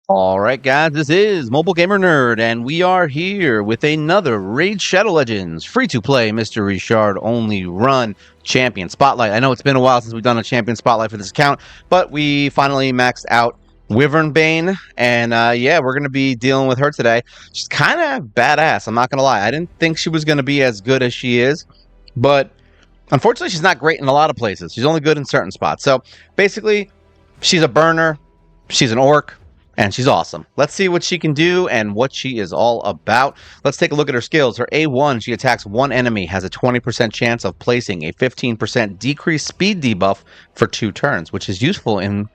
All right, guys, this is MobileGamerNerd, and we are here with another Raid Shadow Legends free-to-play Mystery Shard only run Champion Spotlight. I know it's been a while since we've done a Champion Spotlight for this account, but we finally maxed out Wyvernbane, and yeah, we're going to be dealing with her today. She's kind of badass, I'm not going to lie. I didn't think she was going to be as good as she is, but unfortunately, she's not great in a lot of places. She's only good in certain spots. So basically, she's a burner, she's an orc, and she's awesome. Let's see what she can do and what she is all about. Let's take a look at her skills. Her A1, she attacks one enemy, has a 20% chance of placing a 15% decreased speed debuff for 2 turns, which is useful in,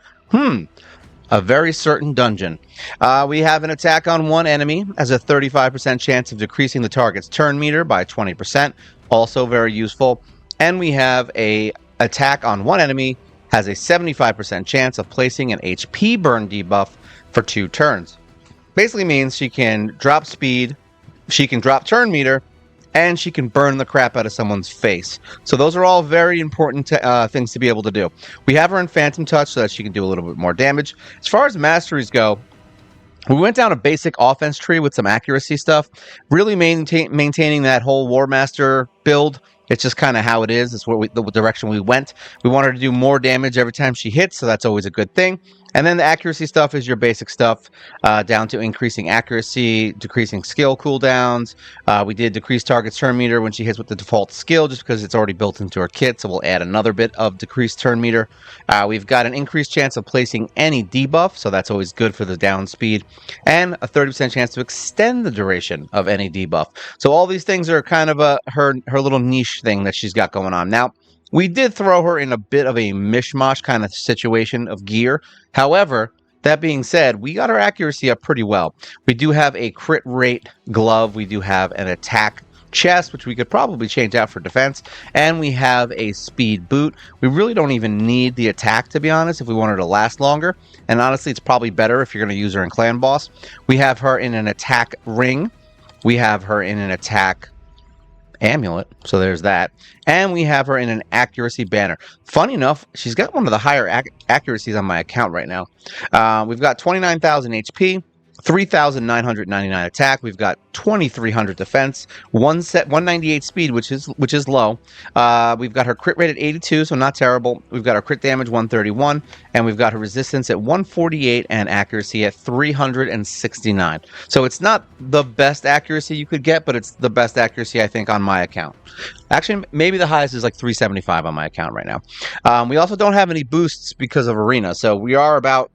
a very certain dungeon. We have an attack on one enemy, has a 35% chance of decreasing the target's turn meter by 20%, also very useful. And we have a attack on one enemy, has a 75% chance of placing an HP burn debuff for 2 turns. Basically means she can drop speed, she can drop turn meter, and she can burn the crap out of someone's face. So those are all very important things to be able to do. We have her in Phantom Touch so that she can do a little bit more damage. As far as masteries go, we went down a basic offense tree with some accuracy stuff, really maintaining that whole War Master build. It's just kind of how it is. It's the direction we went. We want her to do more damage every time she hits, so that's always a good thing. And then the accuracy stuff is your basic stuff, down to increasing accuracy, decreasing skill cooldowns. We did decrease target's turn meter when she hits with the default skill, just because it's already built into her kit, so we'll add another bit of decreased turn meter. We've got an increased chance of placing any debuff, so that's always good for the down speed, and a 30% chance to extend the duration of any debuff. So all these things are kind of her little niche thing that she's got going on. Now, we did throw her in a bit of a mishmash kind of situation of gear. However, that being said, we got her accuracy up pretty well. We do have a crit rate glove. We do have an attack chest, which we could probably change out for defense. And we have a speed boot. We really don't even need the attack, to be honest, if we want her to last longer. And honestly, it's probably better if you're going to use her in Clan Boss. We have her in an attack ring. We have her in an attack amulet, so there's that, and we have her in an accuracy banner. Funny enough, she's got one of the higher accuracies on my account right now. We've got 29,000 HP, 3,999 attack. We've got 2,300 defense, 198 speed, which is low. We've got her crit rate at 82, so not terrible. We've got her crit damage 131, and we've got her resistance at 148 and accuracy at 369. So it's not the best accuracy you could get, but it's the best accuracy I think on my account. Actually, maybe the highest is like 375 on my account right now. We also don't have any boosts because of Arena, so we are about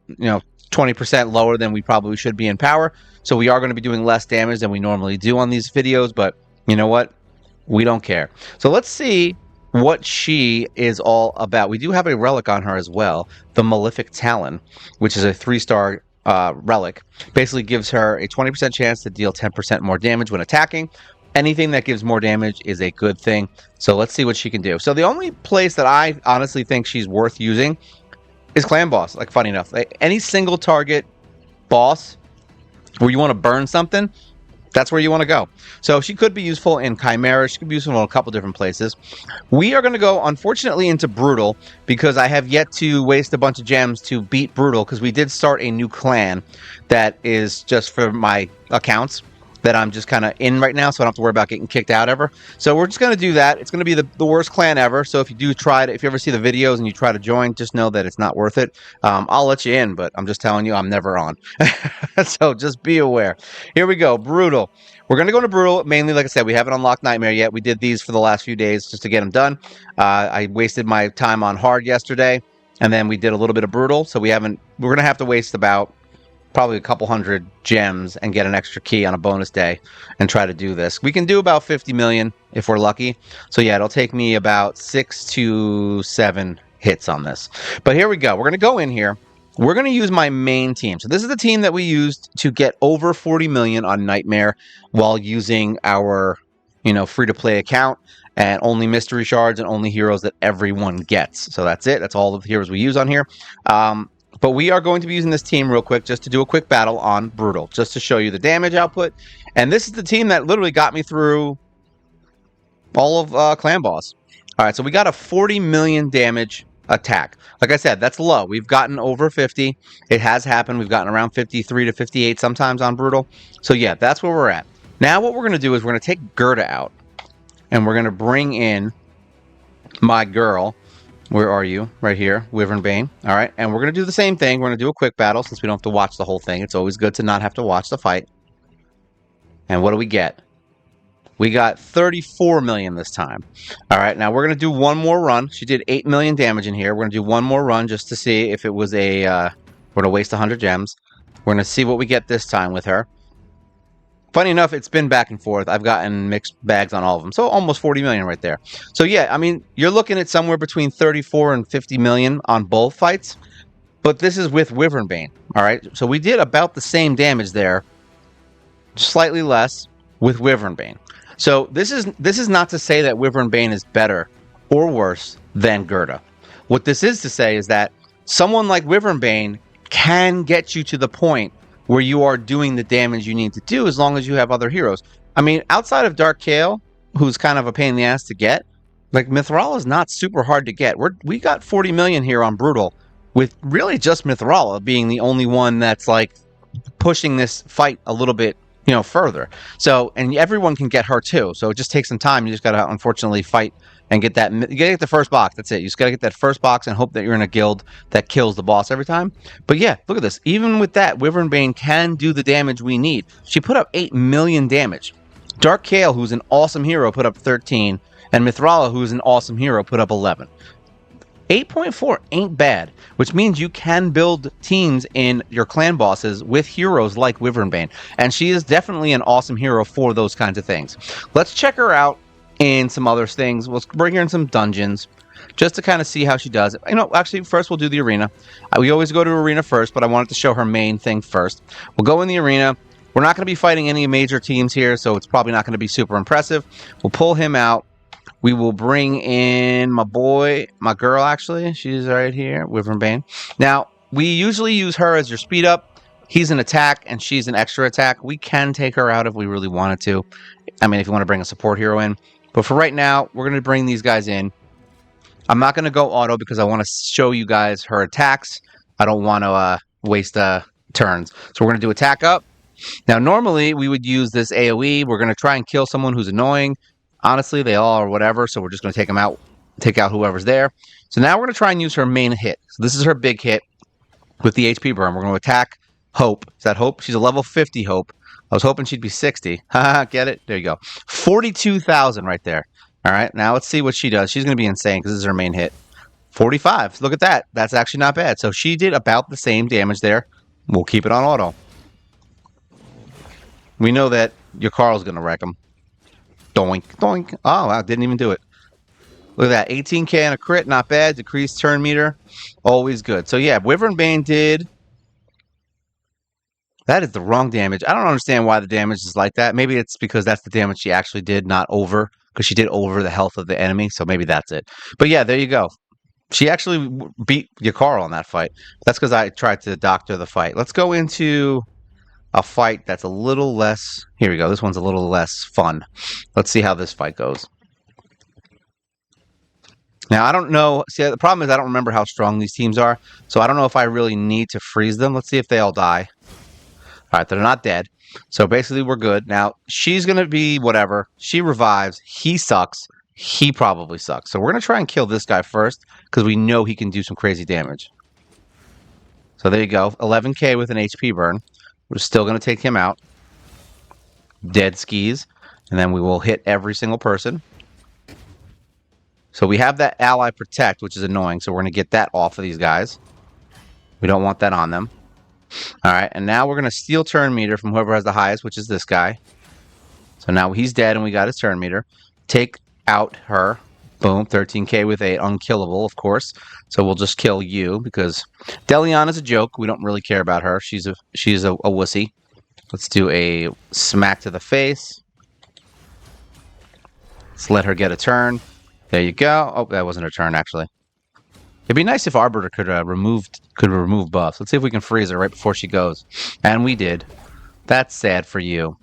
20% lower than we probably should be in power. So we are going to be doing less damage than we normally do on these videos, but you know what? We don't care. So let's see what she is all about. We do have a relic on her as well, the Malefic Talon, which is a 3-star relic. Basically gives her a 20% chance to deal 10% more damage when attacking. Anything that gives more damage is a good thing. So let's see what she can do. So the only place that I honestly think she's worth using is Clan Boss. Like, funny enough, any single target boss where you want to burn something, that's where you want to go. So she could be useful in Chimera. She could be useful in a couple different places. We are going to go, unfortunately, into Brutal, because I have yet to waste a bunch of gems to beat Brutal, because we did start a new clan that is just for my accounts that I'm just kind of in right now, so I don't have to worry about getting kicked out ever. So we're just going to do that. It's going to be the worst clan ever. So if you do try to, if you ever see the videos and you try to join, just know that it's not worth it. I'll let you in, but I'm just telling you, I'm never on. So just be aware. Here we go. Brutal. We're going to go to Brutal. Mainly, like I said, we haven't unlocked Nightmare yet. We did these for the last few days just to get them done. I wasted my time on Hard yesterday, and then we did a little bit of Brutal. So we're going to have to waste about probably a couple hundred gems and get an extra key on a bonus day and try to do this. We can do about 50 million if we're lucky. So yeah, it'll take me about 6 to 7 hits on this. But here we go. We're going to go in here. We're going to use my main team. So this is the team that we used to get over 40 million on Nightmare while using our, free-to-play account and only mystery shards and only heroes that everyone gets. So that's it. That's all the heroes we use on here. But we are going to be using this team real quick just to do a quick battle on Brutal, just to show you the damage output. And this is the team that literally got me through all of Clan Boss. All right, so we got a 40 million damage attack. Like I said, that's low. We've gotten over 50. It has happened. We've gotten around 53 to 58 sometimes on Brutal. So yeah, that's where we're at. Now what we're going to do is we're going to take Gerda out. And we're going to bring in my girl. Where are you? Right here, Wyvernbane. All right, and we're going to do the same thing. We're going to do a quick battle since we don't have to watch the whole thing. It's always good to not have to watch the fight. And what do we get? We got 34 million this time. All right, now we're going to do one more run. She did 8 million damage in here. We're going to do one more run just to see if it was a... we're going to waste 100 gems. We're going to see what we get this time with her. Funny enough, it's been back and forth. I've gotten mixed bags on all of them. So almost 40 million right there. So yeah, I mean, you're looking at somewhere between 34 and 50 million on both fights. But this is with Wyvernbane. All right, so we did about the same damage there. Slightly less with Wyvernbane. So this is not to say that Wyvernbane is better or worse than Gerda. What this is to say is that someone like Wyvernbane can get you to the point where you are doing the damage you need to do as long as you have other heroes. I mean, outside of Dark Kael, who's kind of a pain in the ass to get, like Mithrala is not super hard to get. We got 40 million here on Brutal, with really just Mithrala being the only one that's like pushing this fight a little bit, you know, further. So, and everyone can get her too. So it just takes some time. You just gotta unfortunately fight and get that. You gotta get the first box. That's it. You just gotta get that first box and hope that you're in a guild that kills the boss every time. But yeah, look at this. Even with that, Wyvernbane can do the damage we need. She put up 8 million damage. Dark Kael, who's an awesome hero, put up 13, and Mithrala, who's an awesome hero, put up 11. 8.4 ain't bad, which means you can build teams in your clan bosses with heroes like Wyvernbane, and she is definitely an awesome hero for those kinds of things. Let's check her out in some other things. Let's bring her in some dungeons just to kind of see how she does it. You know, actually, first we'll do the arena. We always go to arena first, but I wanted to show her main thing first. We'll go in the arena. We're not going to be fighting any major teams here, so it's probably not going to be super impressive. We'll pull him out. We will bring in my boy, my girl, actually. She's right here, Wyvernbane. Now, we usually use her as your speed up. He's an attack, and she's an extra attack. We can take her out if we really wanted to. I mean, if you want to bring a support hero in. But for right now, we're going to bring these guys in. I'm not going to go auto because I want to show you guys her attacks. I don't want to waste turns. So we're going to do attack up. Now, normally, we would use this AoE. We're going to try and kill someone who's annoying. Honestly, they all are whatever, so we're just going to take them out, take out whoever's there. So now we're going to try and use her main hit. So this is her big hit with the HP burn. We're going to attack Hope. Is that Hope? She's a level 50 Hope. I was hoping she'd be 60. Haha, get it? There you go. 42,000 right there. All right, now let's see what she does. She's going to be insane because this is her main hit. 45. Look at that. That's actually not bad. So she did about the same damage there. We'll keep it on auto. We know that your Carl's going to wreck him. Doink, doink. Oh, wow, didn't even do it. Look at that. 18k and a crit, not bad. Decreased turn meter, always good. So yeah, Wyvernbane did... That is the wrong damage. I don't understand why the damage is like that. Maybe it's because that's the damage she actually did, not over. Because she did over the health of the enemy, so maybe that's it. But yeah, there you go. She actually beat Yukara on that fight. That's because I tried to doctor the fight. Let's go into a fight that's a little less... Here we go. This one's a little less fun. Let's see how this fight goes. Now, I don't know... See, the problem is I don't remember how strong these teams are, so I don't know if I really need to freeze them. Let's see if they all die. All right, they're not dead. So basically, we're good. Now, she's going to be whatever. She revives. He sucks. He probably sucks. So we're going to try and kill this guy first, because we know he can do some crazy damage. So there you go. 11k with an HP burn. We're still going to take him out. Dead skis. And then we will hit every single person. So we have that ally protect, which is annoying. So we're going to get that off of these guys. We don't want that on them. All right. And now we're going to steal turn meter from whoever has the highest, which is this guy. So now he's dead and we got his turn meter. Take out her. Boom. 13k with a unkillable, of course. So we'll just kill you because Delion is a joke. We don't really care about her. She's a wussy. Let's do a smack to the face. Let's let her get a turn. There you go. Oh, that wasn't her turn, actually. It'd be nice if Arbiter could remove buffs. Let's see if we can freeze her right before she goes. And we did. That's sad for you.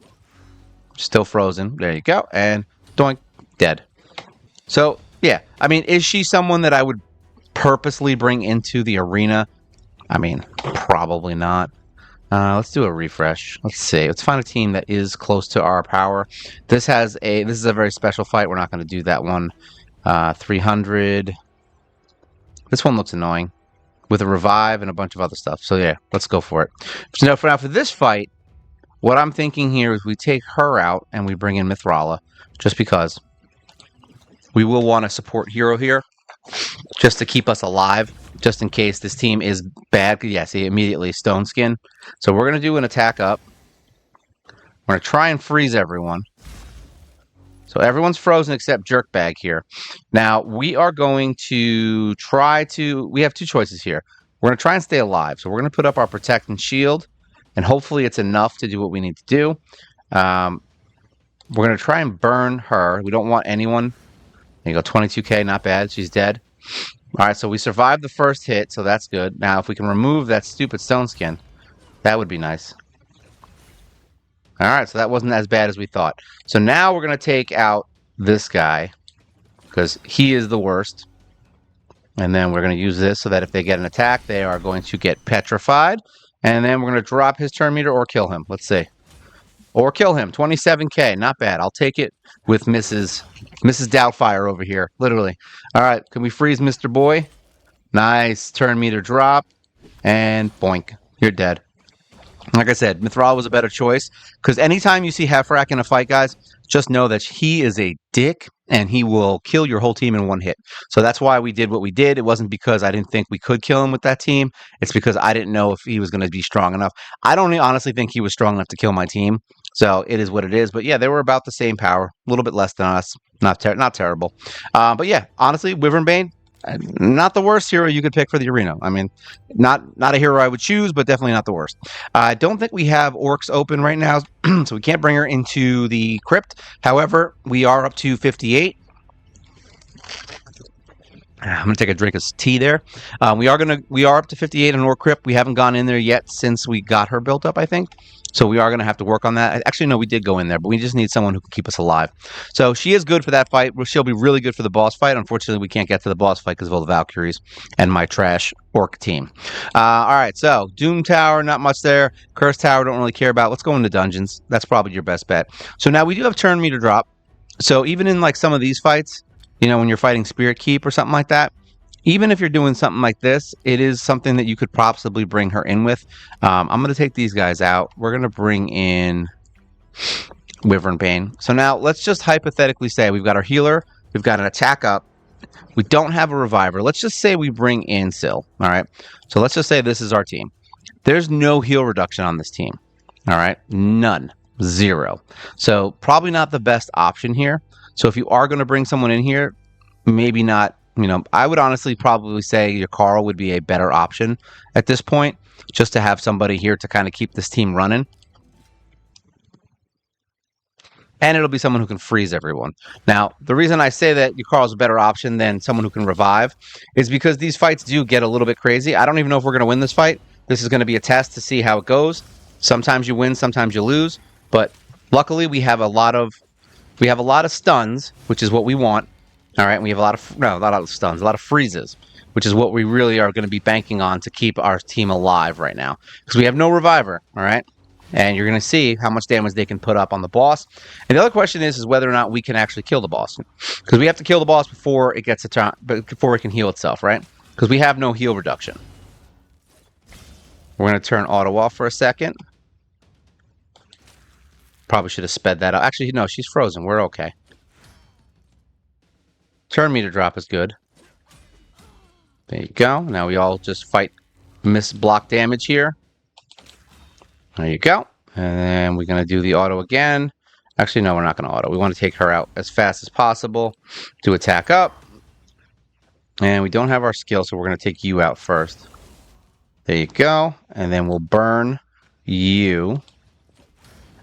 Still frozen. There you go. And doink. Dead. So, yeah. I mean, is she someone that I would purposely bring into the arena? I mean, probably not. Let's do a refresh. Let's see. Let's find a team that is close to our power. This is a very special fight. We're not going to do that one. 300. This one looks annoying with a revive and a bunch of other stuff. So yeah, let's go for it. So now for this fight, what I'm thinking here is we take her out and we bring in Mithrala, just because we will want a support hero here, just to keep us alive, just in case this team is bad. Yeah, see, immediately Stone Skin. So we're going to do an attack up. We're going to try and freeze everyone. So everyone's frozen except Jerkbag here. Now, we are going to try to... We have two choices here. We're going to try and stay alive. So we're going to put up our Protect and Shield, and hopefully it's enough to do what we need to do. We're going to try and burn her. We don't want anyone... There you go, 22k, not bad. She's dead. All right, so we survived the first hit, so that's good. Now, if we can remove that stupid Stone Skin, that would be nice. All right, so that wasn't as bad as we thought. So now we're going to take out this guy, because he is the worst. And then we're going to use this so that if they get an attack, they are going to get petrified. And then we're going to drop his turn meter or kill him. Let's see. Or kill him. 27k, not bad. I'll take it with Mrs. Doubtfire over here, literally. All right, can we freeze Mr. Boy? Nice. Turn meter drop. And boink. You're dead. Like I said, Mithrala was a better choice, because anytime you see Hefrak in a fight, guys, just know that he is a dick, and he will kill your whole team in one hit. So that's why we did what we did. It wasn't because I didn't think we could kill him with that team. It's because I didn't know if he was going to be strong enough. I don't honestly think he was strong enough to kill my team. So it is what it is. But yeah, they were about the same power, a little bit less than us. Not terrible. But yeah, honestly, Wyvernbane, not the worst hero you could pick for the arena. I mean, not a hero I would choose, but definitely not the worst. I don't think we have orcs open right now, so we can't bring her into the crypt. However, we are up to 58. I'm gonna take a drink of tea there. We are up to 58 in Orc Crypt. We haven't gone in there yet since we got her built up, I think. So we are gonna have to work on that. Actually, no, we did go in there, but we just need someone who can keep us alive. So she is good for that fight. She'll be really good for the boss fight. Unfortunately, we can't get to the boss fight because of all the Valkyries and my trash Orc team. All right, so Doom Tower, not much there. Curse Tower, don't really care about. Let's go into dungeons. That's probably your best bet. So now we do have turn meter drop. So even in like some of these fights, you know, when you're fighting Spirit Keep or something like that, even if you're doing something like this, it is something that you could possibly bring her in with. I'm going to take these guys out. We're going to bring in Wyvernbane. So now let's just hypothetically say we've got our healer. We've got an attack up. We don't have a reviver. Let's just say we bring in Syl. All right. So let's just say this is our team. There's no heal reduction on this team. All right. None. Zero. So probably not the best option here. So if you are going to bring someone in here, maybe not, you know, I would honestly probably say your Carl would be a better option at this point, just to have somebody here to kind of keep this team running. And it'll be someone who can freeze everyone. Now, the reason I say that your Carl's a better option than someone who can revive is because these fights do get a little bit crazy. I don't even know if we're going to win this fight. This is going to be a test to see how it goes. Sometimes you win, sometimes you lose. But luckily, we have a lot of stuns, which is what we want. All right, and we have a lot of stuns, a lot of freezes, which is what we really are going to be banking on to keep our team alive right now, because we have no reviver. All right, and you're going to see how much damage they can put up on the boss. And the other question is whether or not we can actually kill the boss, because we have to kill the boss before it gets before it can heal itself, right? Because we have no heal reduction. We're going to turn auto off for a second. Probably should have sped that up. Actually, no, she's frozen. We're okay. Turn meter drop is good. There you go. Now we all just fight miss block damage here. There you go. And then we're going to do the auto again. Actually, no, we're not going to auto. We want to take her out as fast as possible to attack up. And we don't have our skill, so we're going to take you out first. There you go. And then we'll burn you.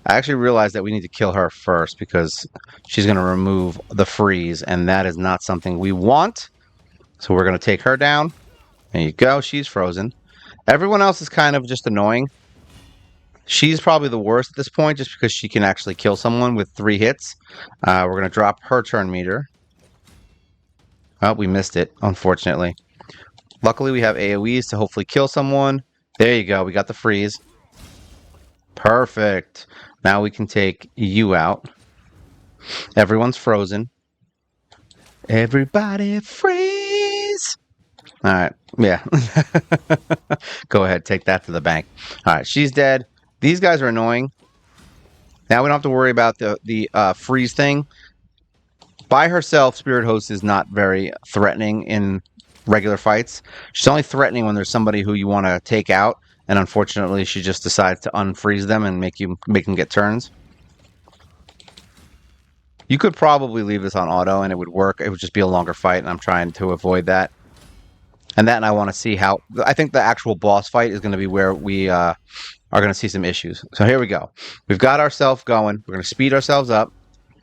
I actually realized that we need to kill her first because she's going to remove the freeze, and that is not something we want. So we're going to take her down. There you go. She's frozen. Everyone else is kind of just annoying. She's probably the worst at this point just because she can actually kill someone with 3 hits. We're going to drop her turn meter. Oh, we missed it, unfortunately. Luckily, we have AoEs to hopefully kill someone. There you go. We got the freeze. Perfect. Now we can take you out. Everyone's frozen. Everybody freeze! All right. Yeah. Go ahead. Take that to the bank. All right. She's dead. These guys are annoying. Now we don't have to worry about the freeze thing. By herself, Spirit Host is not very threatening in regular fights. She's only threatening when there's somebody who you want to take out, and unfortunately, she just decides to unfreeze them and make them get turns. You could probably leave this on auto, and it would work. It would just be a longer fight, and I'm trying to avoid that. And I want to see how. I think the actual boss fight is going to be where we are going to see some issues. So here we go. We've got ourselves going. We're going to speed ourselves up.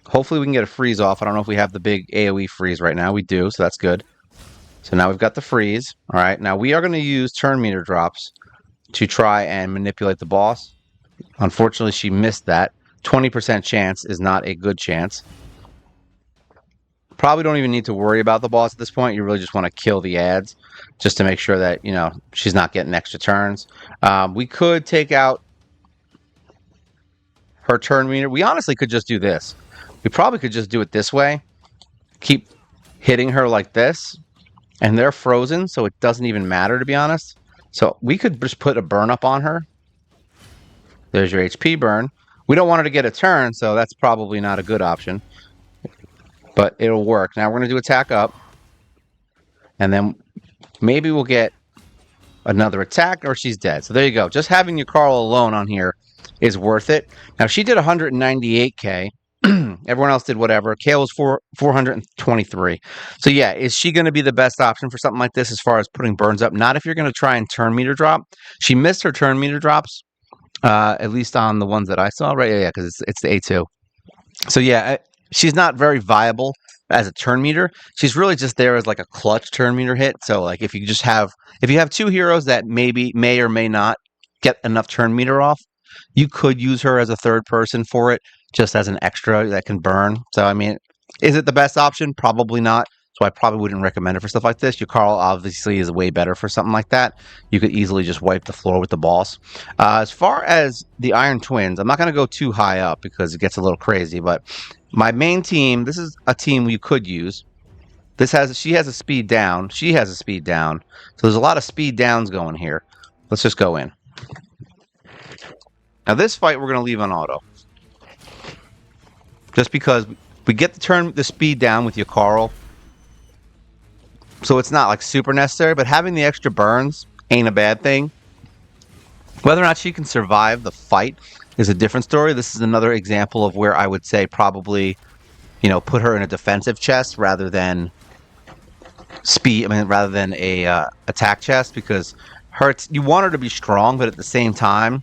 Hopefully we can get a freeze off. I don't know if we have the big AoE freeze right now. We do, so that's good. So now we've got the freeze. All right, now we are going to use turn meter drops to try and manipulate the boss. Unfortunately, she missed that. 20% chance is not a good chance. Probably don't even need to worry about the boss at this point. You really just want to kill the ads just to make sure that, you know, she's not getting extra turns. We could take out her turn meter. We honestly could just do this. We probably could just do it this way. Keep hitting her like this. And they're frozen, so it doesn't even matter, to be honest. So we could just put a burn up on her. There's your HP burn. We don't want her to get a turn, so that's probably not a good option. But it'll work. Now we're going to do attack up. And then maybe we'll get another attack, or she's dead. So there you go. Just having your Carl alone on here is worth it. Now, she did 198k. Everyone else did whatever. Kale was 423. So yeah, is she going to be the best option for something like this as far as putting burns up? Not if you're going to try and turn meter drop. She missed her turn meter drops, at least on the ones that I saw. Right? Yeah, because it's the A2. So yeah, she's not very viable as a turn meter. She's really just there as like a clutch turn meter hit. So like if you have two heroes that may or may not get enough turn meter off, you could use her as a third person for it, just as an extra that can burn. So, I mean, is it the best option? Probably not. So I probably wouldn't recommend it for stuff like this. Your Carl obviously is way better for something like that. You could easily just wipe the floor with the boss. As far as the Iron Twins, I'm not going to go too high up because it gets a little crazy. But my main team, this is a team you could use. She has a speed down. She has a speed down. So there's a lot of speed downs going here. Let's just go in. Now this fight we're going to leave on auto. Just because we get the speed down with your Carl. So it's not like super necessary, but having the extra burns ain't a bad thing. Whether or not she can survive the fight is a different story. This is another example of where I would say probably, you know, put her in a defensive chest rather than rather than a attack chest, because you want her to be strong, but at the same time,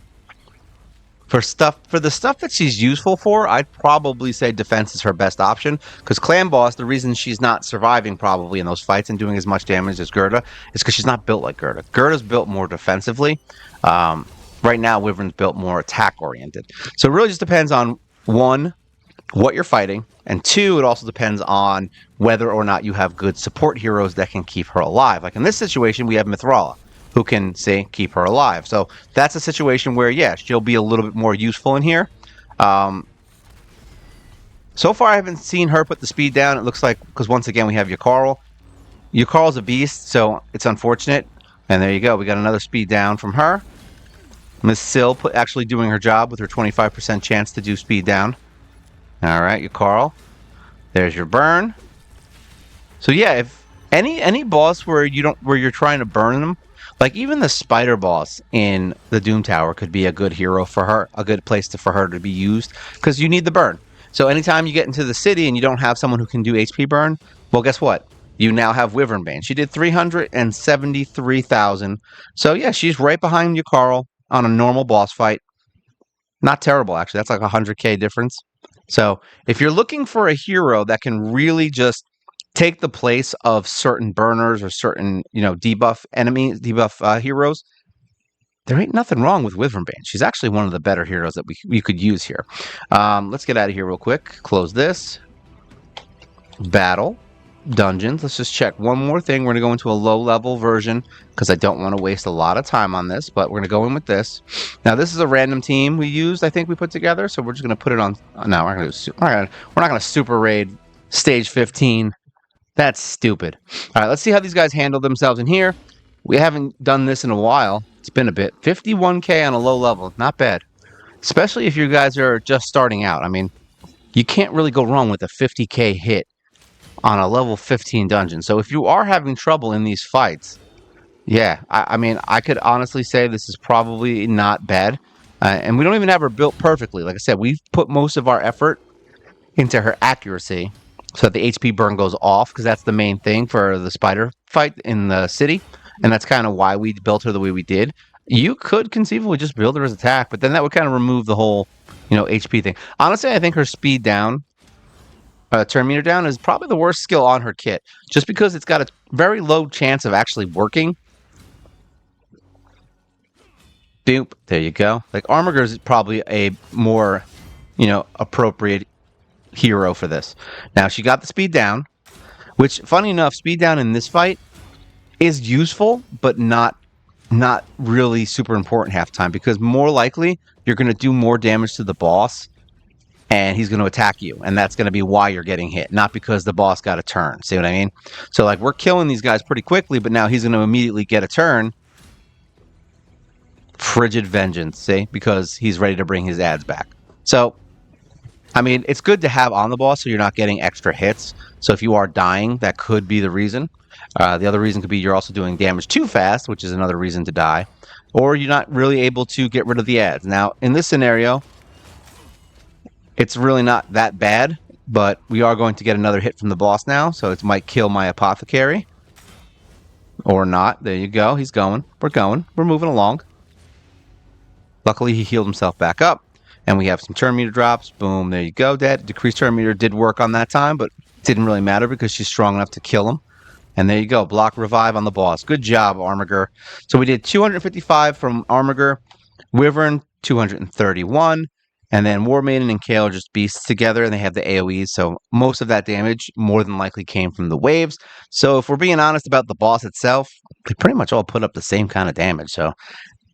for the stuff that she's useful for, I'd probably say defense is her best option. Because Clan Boss, the reason she's not surviving probably in those fights and doing as much damage as Gerda is because she's not built like Gerda. Gerda's built more defensively. Right now, Wyvern's built more attack-oriented. So it really just depends on, one, what you're fighting, and two, it also depends on whether or not you have good support heroes that can keep her alive. Like in this situation, we have Mithrala, who can, say, keep her alive. So that's a situation where, yeah, she'll be a little bit more useful in here. So far, I haven't seen her put the speed down. It looks like, because once again, we have your Carl. Your Carl's a beast, so it's unfortunate. And there you go. We got another speed down from her. Miss Sill actually doing her job with her 25% chance to do speed down. All right, your Carl. There's your burn. So yeah, if any boss where you're trying to burn them, like even the spider boss in the Doom Tower could be a good hero for her, a good place for her to be used, because you need the burn. So anytime you get into the city and you don't have someone who can do HP burn, well, guess what? You now have Wyvernbane. She did 373,000. So yeah, she's right behind you, Carl, on a normal boss fight. Not terrible, actually. That's like 100k difference. So if you're looking for a hero that can really just take the place of certain burners or certain, debuff heroes, there ain't nothing wrong with Wyvernbane. She's actually one of the better heroes that we could use here. Let's get out of here real quick. Close this. Battle. dungeons. Let's just check one more thing. We're going to go into a low-level version because I don't want to waste a lot of time on this, but we're going to go in with this. Now, this is a random team we used, I think we put together, so we're just going to put it on. No, we're not going to super raid stage 15. That's stupid. All right, let's see how these guys handle themselves in here. We haven't done this in a while. It's been a bit. 51k on a low level. Not bad. Especially if you guys are just starting out. I mean, you can't really go wrong with a 50k hit on a level 15 dungeon. So if you are having trouble in these fights, yeah, I mean, I could honestly say this is probably not bad. And we don't even have her built perfectly. Like I said, we've put most of our effort into her accuracy so that the HP burn goes off, because that's the main thing for the spider fight in the city. And that's kind of why we built her the way we did. You could conceivably just build her as attack, but then that would kind of remove the whole, HP thing. Honestly, I think her speed down, turn meter down, is probably the worst skill on her kit, just because it's got a very low chance of actually working. Boop, there you go. Like, Armiger is probably a more, appropriate hero for this. Now, she got the speed down, which, funny enough, speed down in this fight is useful, but not really super important half the time, because more likely you're going to do more damage to the boss and he's going to attack you, and that's going to be why you're getting hit, not because the boss got a turn. See what I mean? So, like, we're killing these guys pretty quickly, but now he's going to immediately get a turn. Frigid vengeance, see? Because he's ready to bring his ads back. So, I mean, it's good to have on the boss so you're not getting extra hits. So if you are dying, that could be the reason. The other reason could be you're also doing damage too fast, which is another reason to die. Or you're not really able to get rid of the ads. Now, in this scenario, it's really not that bad, but we are going to get another hit from the boss now, so it might kill my apothecary. Or not. There you go. He's going. We're going. We're moving along. Luckily, he healed himself back up. And we have some turn meter drops. Boom, there you go, Dad. Decreased turn meter did work on that time, but it didn't really matter because she's strong enough to kill him. And there you go, block revive on the boss. Good job, Armiger. So we did 255 from Armiger, Wyvern 231, and then War Maiden and Kale are just beasts together, and they have the AoEs, so most of that damage more than likely came from the waves. So if we're being honest about the boss itself, they pretty much all put up the same kind of damage, so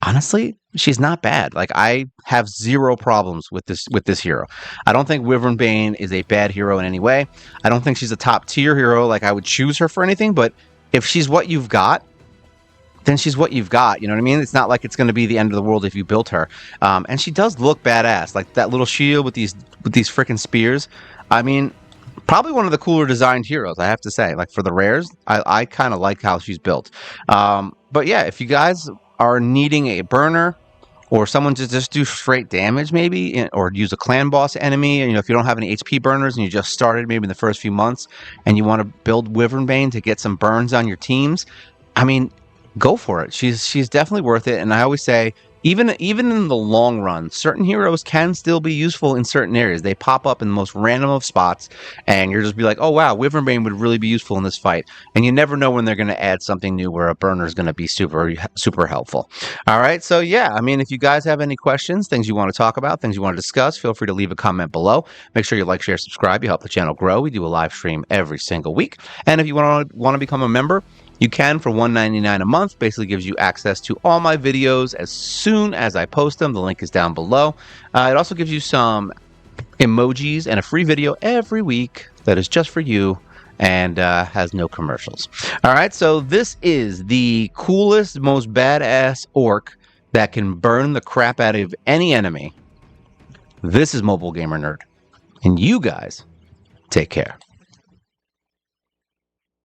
honestly, she's not bad. Like, I have zero problems with this hero. I don't think Wyvernbane is a bad hero in any way. I don't think she's a top tier hero. Like, I would choose her for anything, but if she's what you've got, then she's what you've got. You know what I mean? It's not like it's going to be the end of the world if you built her. And she does look badass. Like, that little shield with these freaking spears. I mean, probably one of the cooler designed heroes, I have to say. Like, for the rares, I kind of like how she's built. But yeah, if you guys are needing a burner or someone to just do straight damage maybe, or use a clan boss enemy, and if you don't have any HP burners and you just started maybe in the first few months and you want to build Wyvernbane to get some burns on your teams, I mean, go for it. She's definitely worth it. And I always say, even in the long run, certain heroes can still be useful in certain areas. They pop up in the most random of spots, and you're just be like, oh wow, Wyvernbane would really be useful in this fight. And you never know when they're going to add something new where a burner is going to be super helpful. All right, so yeah, I mean, if you guys have any questions, things you want to talk about, things you want to discuss, feel free to leave a comment below. Make sure you like, share, subscribe. You help the channel grow. We do a live stream every single week. And if you want to become a member, you can for $1.99 a month. Basically gives you access to all my videos as soon as I post them. The link is down below. It also gives you some emojis and a free video every week that is just for you and has no commercials. All right, so this is the coolest, most badass orc that can burn the crap out of any enemy. This is Mobile Gamer Nerd, and you guys take care.